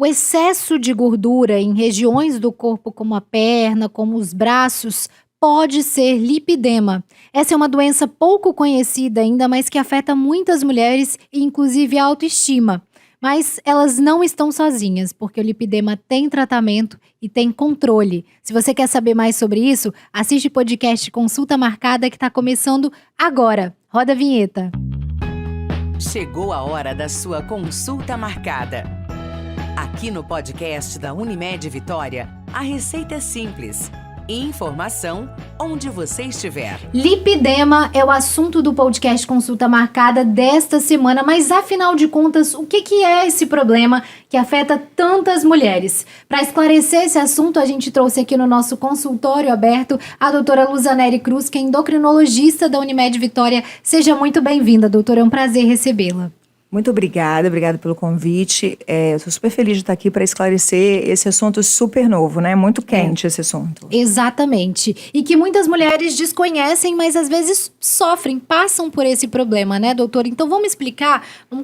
O excesso de gordura em regiões do corpo, como a perna, como os braços, pode ser lipidema. Essa é uma doença pouco conhecida ainda, mas que afeta muitas mulheres e inclusive a autoestima. Mas elas não estão sozinhas, porque o lipidema tem tratamento e tem controle. Se você quer saber mais sobre isso, assiste o podcast Consulta Marcada que está começando agora. Roda a vinheta. Chegou a hora da sua consulta marcada. Aqui no podcast da Unimed Vitória, a receita é simples. Informação onde você estiver. Lipidema é o assunto do podcast Consulta Marcada desta semana, mas afinal de contas, o que é esse problema que afeta tantas mulheres? Para esclarecer esse assunto, a gente trouxe aqui no nosso consultório aberto a doutora Luzaneri Cruz, que é endocrinologista da Unimed Vitória. Seja muito bem-vinda, doutora, é um prazer recebê-la. Muito obrigada pelo convite. Eu estou super feliz de estar aqui para esclarecer esse assunto super novo, né? Muito quente esse assunto. Exatamente. E que muitas mulheres desconhecem, mas às vezes sofrem, passam por esse problema, né, doutora? Então vamos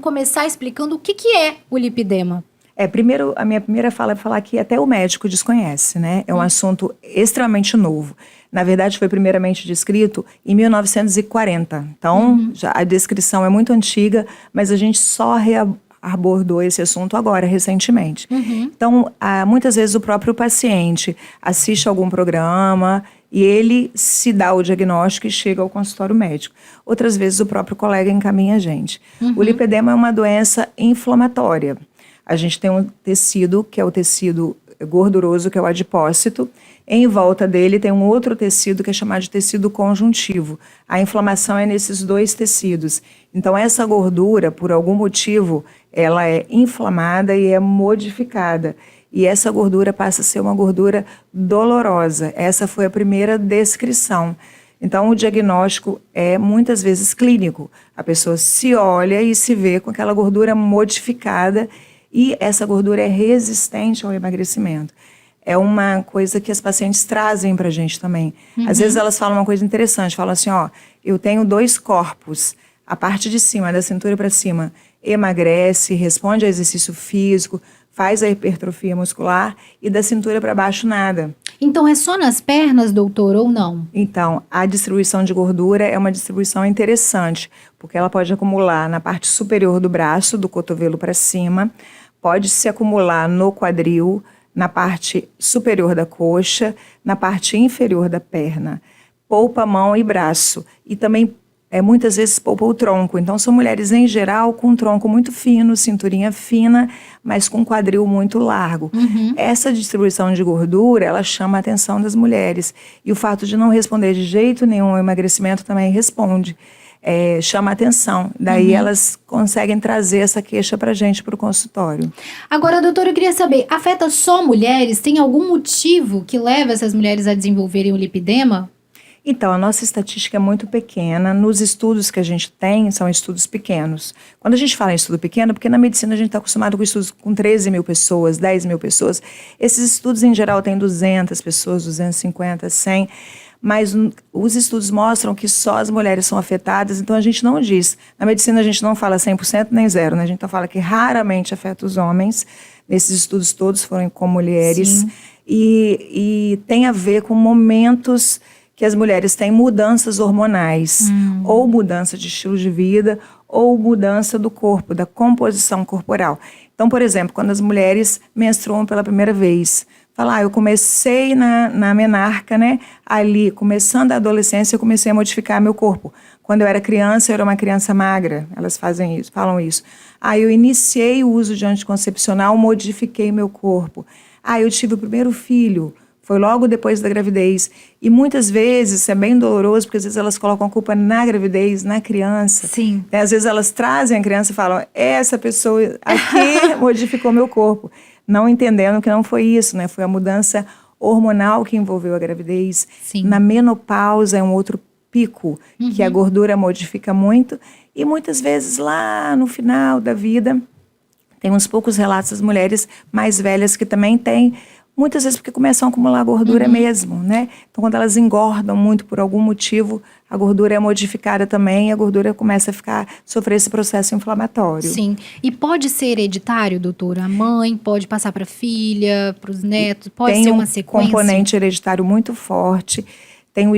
começar explicando o que é o lipidema. Primeiro, a minha primeira fala é falar que até o médico desconhece, né? É um assunto extremamente novo. Na verdade, foi primeiramente descrito em 1940. Então, já a descrição é muito antiga, mas a gente só abordou esse assunto agora, recentemente. Então, muitas vezes o próprio paciente assiste algum programa e ele se dá o diagnóstico e chega ao consultório médico. Outras vezes o próprio colega encaminha a gente. O lipedema é uma doença inflamatória. A gente tem um tecido, que é o tecido gorduroso, que é o adipócito. Em volta dele tem um outro tecido que é chamado de tecido conjuntivo. A inflamação é nesses dois tecidos. Então, essa gordura, por algum motivo, ela é inflamada e é modificada. E essa gordura passa a ser uma gordura dolorosa. Essa foi a primeira descrição. Então, o diagnóstico é muitas vezes clínico. A pessoa se olha e se vê com aquela gordura modificada e essa gordura é resistente ao emagrecimento. É uma coisa que as pacientes trazem para a gente também. Às vezes elas falam uma coisa interessante, falam assim, eu tenho 2 corpos, a parte de cima, da cintura para cima, emagrece, responde a exercício físico, faz a hipertrofia muscular e da cintura para baixo nada. Então é só nas pernas, doutor, ou não? Então, a distribuição de gordura é uma distribuição interessante, porque ela pode acumular na parte superior do braço, do cotovelo para cima, pode se acumular no quadril, na parte superior da coxa, na parte inferior da perna, poupa mão e braço, e também muitas vezes poupa o tronco. Então são mulheres em geral com um tronco muito fino, cinturinha fina, mas com quadril muito largo. Essa distribuição de gordura, ela chama a atenção das mulheres, e o fato de não responder de jeito nenhum ao emagrecimento também responde. Chama a atenção. Daí elas conseguem trazer essa queixa pra gente, pro consultório. Agora, doutora, eu queria saber, afeta só mulheres? Tem algum motivo que leva essas mulheres a desenvolverem o lipidema? Então, a nossa estatística é muito pequena. Nos estudos que a gente tem, são estudos pequenos. Quando a gente fala em estudo pequeno, porque na medicina a gente está acostumado com estudos com 13 mil pessoas, 10 mil pessoas. Esses estudos, em geral, têm 200 pessoas, 250, 100. Mas os estudos mostram que só as mulheres são afetadas, então a gente não diz. Na medicina a gente não fala 100% nem 0, né? A gente fala que raramente afeta os homens. Nesses estudos todos foram com mulheres. E tem a ver com momentos que as mulheres têm mudanças hormonais, ou mudança de estilo de vida, ou mudança do corpo, da composição corporal. Então, por exemplo, quando as mulheres menstruam pela primeira vez, fala, eu comecei na menarca, né? Ali, começando a adolescência, eu comecei a modificar meu corpo. Quando eu era criança, eu era uma criança magra. Elas fazem isso, falam isso. Eu iniciei o uso de anticoncepcional, modifiquei meu corpo. Eu tive o primeiro filho. Foi logo depois da gravidez. E muitas vezes, isso é bem doloroso, porque às vezes elas colocam a culpa na gravidez, na criança. Sim. Às vezes elas trazem a criança e falam, essa pessoa aqui modificou meu corpo. Não entendendo que não foi isso, né? Foi a mudança hormonal que envolveu a gravidez. Sim. Na menopausa é um outro pico, que a gordura modifica muito. E muitas vezes lá no final da vida, tem uns poucos relatos das mulheres mais velhas que também têm Muitas vezes porque começam a acumular gordura mesmo, né? Então, quando elas engordam muito por algum motivo, a gordura é modificada também e a gordura começa a sofrer esse processo inflamatório. Sim. E pode ser hereditário, doutora? A mãe pode passar para a filha, para os netos? Pode ser uma sequência? Tem um componente hereditário muito forte. Tem um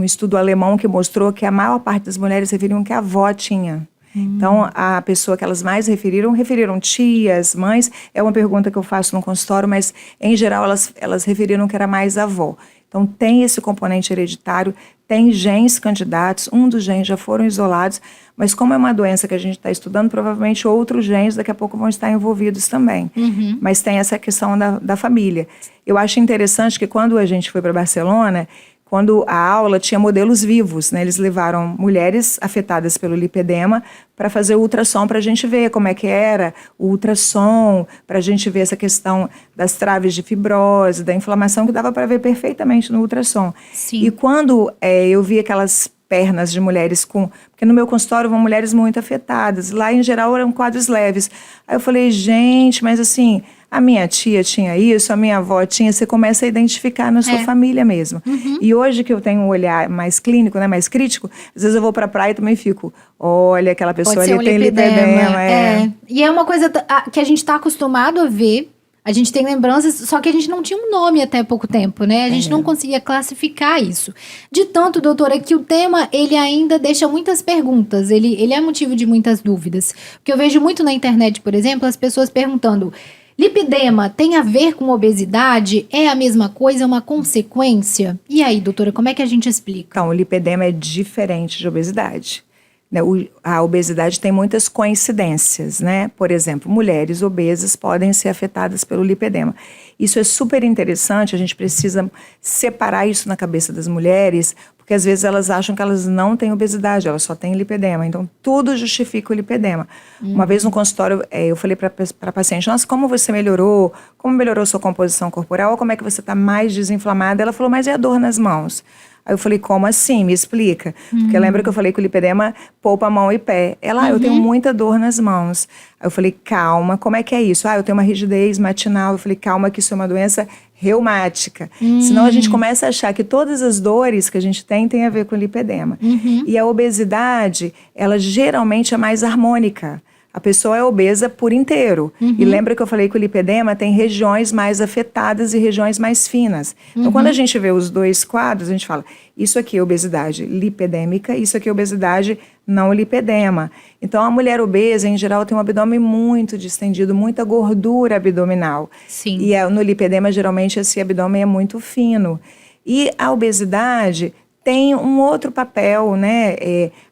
estudo alemão que mostrou que a maior parte das mulheres referiam que a avó tinha. Então, a pessoa que elas mais referiram tias, mães. É uma pergunta que eu faço no consultório, mas, em geral, elas referiram que era mais a avó. Então, tem esse componente hereditário, tem genes candidatos, um dos genes já foram isolados, mas como é uma doença que a gente está estudando, provavelmente outros genes daqui a pouco vão estar envolvidos também. Mas tem essa questão da família. Eu acho interessante que quando a gente foi para Barcelona, quando a aula tinha modelos vivos, né? Eles levaram mulheres afetadas pelo lipedema para fazer o ultrassom para a gente ver como é que era o ultrassom, para a gente ver essa questão das traves de fibrose, da inflamação, que dava para ver perfeitamente no ultrassom. Sim. E quando eu vi aquelas pernas de mulheres porque no meu consultório vão mulheres muito afetadas, lá em geral eram quadros leves. Aí eu falei, gente, mas assim, a minha tia tinha isso, a minha avó tinha, você começa a identificar na sua família mesmo. E hoje que eu tenho um olhar mais clínico, né, mais crítico, às vezes eu vou pra praia e também fico, olha, aquela pessoa ali tem lipedema. E é uma coisa que a gente tá acostumado a ver. A gente tem lembranças, só que a gente não tinha um nome até pouco tempo, né? A gente não conseguia classificar isso. De tanto, doutora, que o tema, ele ainda deixa muitas perguntas, ele é motivo de muitas dúvidas. Porque eu vejo muito na internet, por exemplo, as pessoas perguntando, lipedema tem a ver com obesidade? É a mesma coisa, é uma consequência? E aí, doutora, como é que a gente explica? Então, o lipedema é diferente de obesidade. A obesidade tem muitas coincidências, né? Por exemplo, mulheres obesas podem ser afetadas pelo lipedema. Isso é super interessante, a gente precisa separar isso na cabeça das mulheres, porque às vezes elas acham que elas não têm obesidade, elas só têm lipedema. Então, tudo justifica o lipedema. Uma vez no consultório, eu falei para a paciente, nossa, como você melhorou? Como melhorou sua composição corporal? Como é que você está mais desinflamada? Ela falou, mas e a dor nas mãos? Aí eu falei, como assim? Me explica. Porque lembra que eu falei que o lipedema poupa mão e pé. Ela, eu tenho muita dor nas mãos. Aí eu falei, calma, como é que é isso? Eu tenho uma rigidez matinal. Eu falei, calma, que isso é uma doença reumática. Senão a gente começa a achar que todas as dores que a gente tem a ver com o lipedema. E a obesidade, ela geralmente é mais harmônica. A pessoa é obesa por inteiro. E lembra que eu falei que o lipedema tem regiões mais afetadas e regiões mais finas. Então, quando a gente vê os dois quadros, a gente fala, isso aqui é obesidade lipedêmica, isso aqui é obesidade não lipedema. Então, a mulher obesa, em geral, tem um abdômen muito distendido, muita gordura abdominal. Sim. E no lipedema, geralmente, esse abdômen é muito fino. E a obesidade tem um outro papel, né?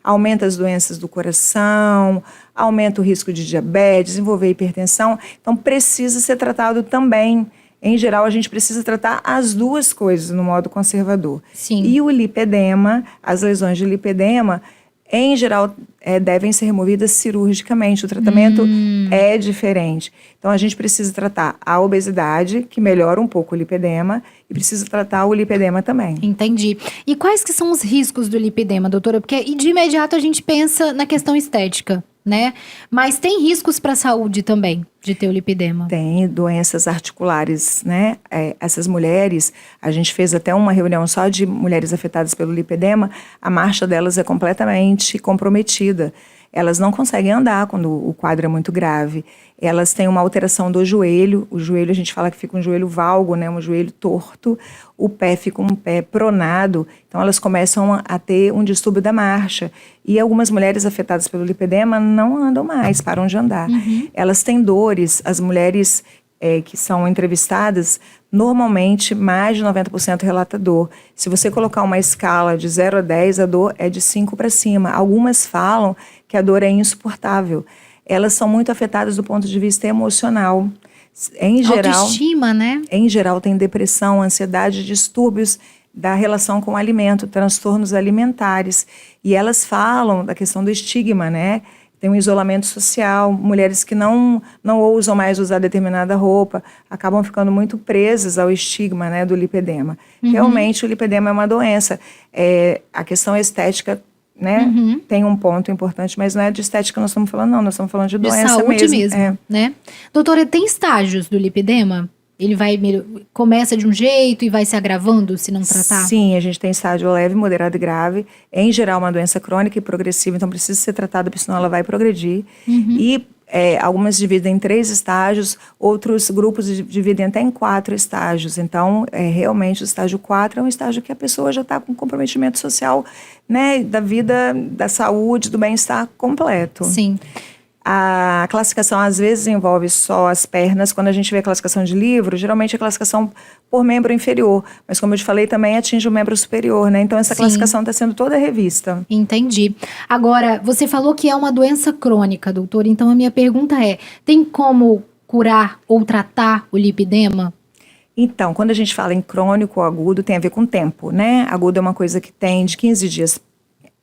Aumenta as doenças do coração, aumenta o risco de diabetes, desenvolver hipertensão. Então, precisa ser tratado também. Em geral, a gente precisa tratar as duas coisas no modo conservador. Sim. E o lipedema, as lesões de lipedema, em geral, devem ser removidas cirurgicamente. O tratamento é diferente. Então, a gente precisa tratar a obesidade, que melhora um pouco o lipedema, e precisa tratar o lipedema também. Entendi. E quais que são os riscos do lipedema, doutora? Porque de imediato a gente pensa na questão estética, né? Mas tem riscos para a saúde também de ter o lipedema? Tem doenças articulares, né? Essas mulheres, a gente fez até uma reunião só de mulheres afetadas pelo lipedema, a marcha delas é completamente comprometida. Elas não conseguem andar quando o quadro é muito grave. Elas têm uma alteração do joelho. O joelho, a gente fala que fica um joelho valgo, né? Um joelho torto. O pé fica um pé pronado. Então, elas começam a ter um distúrbio da marcha. E algumas mulheres afetadas pelo lipedema não andam mais, param de andar. Elas têm dores. As mulheres que são entrevistadas, normalmente mais de 90% relata dor. Se você colocar uma escala de 0 a 10, a dor é de 5 para cima. Algumas falam que a dor é insuportável. Elas são muito afetadas do ponto de vista emocional. Em geral, autoestima, né? Em geral, tem depressão, ansiedade, distúrbios da relação com o alimento, transtornos alimentares. E elas falam da questão do estigma, né? Tem um isolamento social, mulheres que não ousam mais usar determinada roupa, acabam ficando muito presas ao estigma, né, do lipedema. Realmente, o lipedema é uma doença. A questão estética, né, tem um ponto importante, mas não é de estética que nós estamos falando, não. Nós estamos falando de doença saúde mesmo. Né? Doutora, tem estágios do lipedema? Ele começa de um jeito e vai se agravando se não tratar? Sim, a gente tem estágio leve, moderado e grave. Em geral, uma doença crônica e progressiva, então precisa ser tratada, porque senão ela vai progredir. E algumas dividem em 3 estágios, outros grupos dividem até em 4 estágios. Então, realmente, o estágio 4 é um estágio que a pessoa já está com comprometimento social, né, da vida, da saúde, do bem-estar completo. Sim. A classificação, às vezes, envolve só as pernas. Quando a gente vê a classificação de livro, geralmente é classificação por membro inferior. Mas, como eu te falei, também atinge o membro superior, né? Então, essa classificação está sendo toda revista. Entendi. Agora, você falou que é uma doença crônica, doutora. Então, a minha pergunta é, tem como curar ou tratar o lipedema? Então, quando a gente fala em crônico ou agudo, tem a ver com tempo, né? Agudo é uma coisa que tem de 15 dias,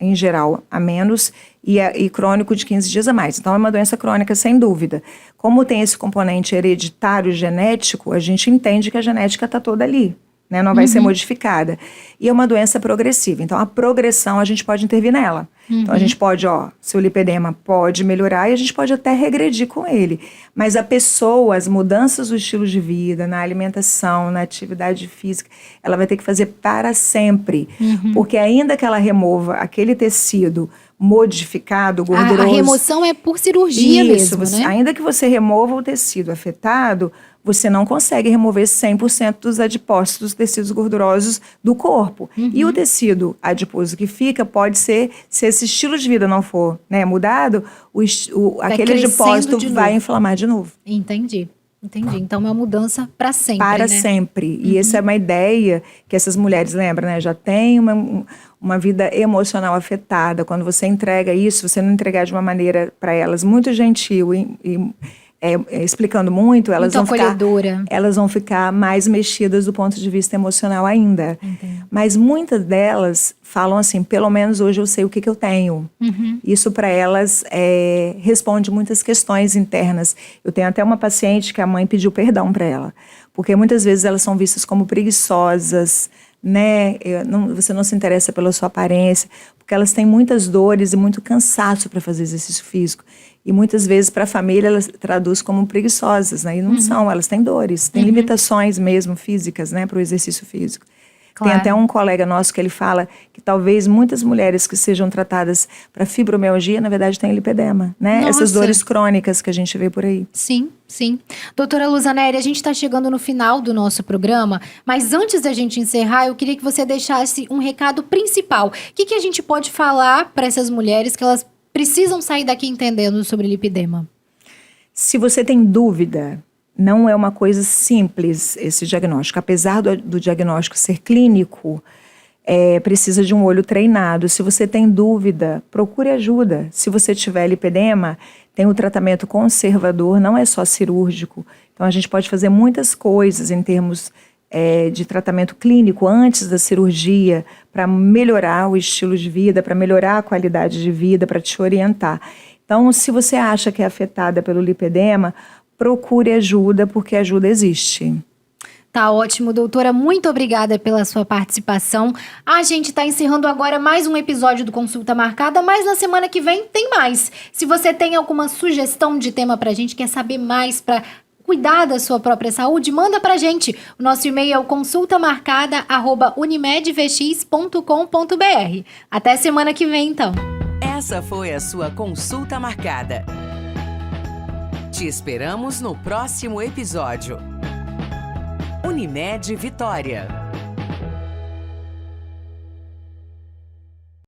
em geral, a menos, e crônico de 15 dias a mais. Então, é uma doença crônica, sem dúvida. Como tem esse componente hereditário genético, a gente entende que a genética está toda ali, né? Não vai ser modificada. E é uma doença progressiva. Então, a progressão, a gente pode intervir nela. Então, a gente pode, seu lipedema pode melhorar e a gente pode até regredir com ele. Mas a pessoa, as mudanças do estilo de vida, na alimentação, na atividade física, ela vai ter que fazer para sempre. Porque ainda que ela remova aquele tecido modificado, gorduroso... A remoção é por cirurgia mesmo, né? Ainda que você remova o tecido afetado, você não consegue remover 100% dos adipócitos, dos tecidos gordurosos do corpo. E o tecido adiposo que fica pode ser, se esse estilo de vida não for, né, mudado, aquele adipócito vai inflamar de novo. Entendi. Então, é uma mudança para sempre, Para né? sempre. E essa é uma ideia que essas mulheres, lembram, né? Já tem uma vida emocional afetada. Quando você entrega isso, você não entregar de uma maneira para elas muito gentil explicando muito, elas vão ficar mais mexidas do ponto de vista emocional ainda. Mas muitas delas falam assim, pelo menos hoje eu sei o que eu tenho. Isso para elas responde muitas questões internas. Eu tenho até uma paciente que a mãe pediu perdão para ela, porque muitas vezes elas são vistas como preguiçosas, né? Você não se interessa pela sua aparência, porque elas têm muitas dores e muito cansaço para fazer exercício físico. E muitas vezes para a família elas traduz como preguiçosas, né? E não são, elas têm dores, têm limitações mesmo físicas, né, para o exercício físico. Claro. Tem até um colega nosso que ele fala que talvez muitas mulheres que sejam tratadas para fibromialgia, na verdade, têm lipedema, né? Nossa. Essas dores crônicas que a gente vê por aí. Sim. Doutora Luzaneri, a gente está chegando no final do nosso programa, mas antes da gente encerrar, eu queria que você deixasse um recado principal. O que a gente pode falar para essas mulheres que elas precisam sair daqui entendendo sobre lipedema? Se você tem dúvida, não é uma coisa simples esse diagnóstico. Apesar do diagnóstico ser clínico, precisa de um olho treinado. Se você tem dúvida, procure ajuda. Se você tiver lipedema, tem o tratamento conservador, não é só cirúrgico. Então, a gente pode fazer muitas coisas em termos de tratamento clínico antes da cirurgia para melhorar o estilo de vida, para melhorar a qualidade de vida, para te orientar. Então, se você acha que é afetada pelo lipedema, procure ajuda, porque ajuda existe. Tá ótimo, doutora. Muito obrigada pela sua participação. A gente está encerrando agora mais um episódio do Consulta Marcada, mas na semana que vem tem mais. Se você tem alguma sugestão de tema pra gente, quer saber mais para cuidar da sua própria saúde, manda pra gente. O nosso e-mail é o consultamarcada@unimedvx.com.br. Até semana que vem, então. Essa foi a sua Consulta Marcada. Te esperamos no próximo episódio. Unimed Vitória.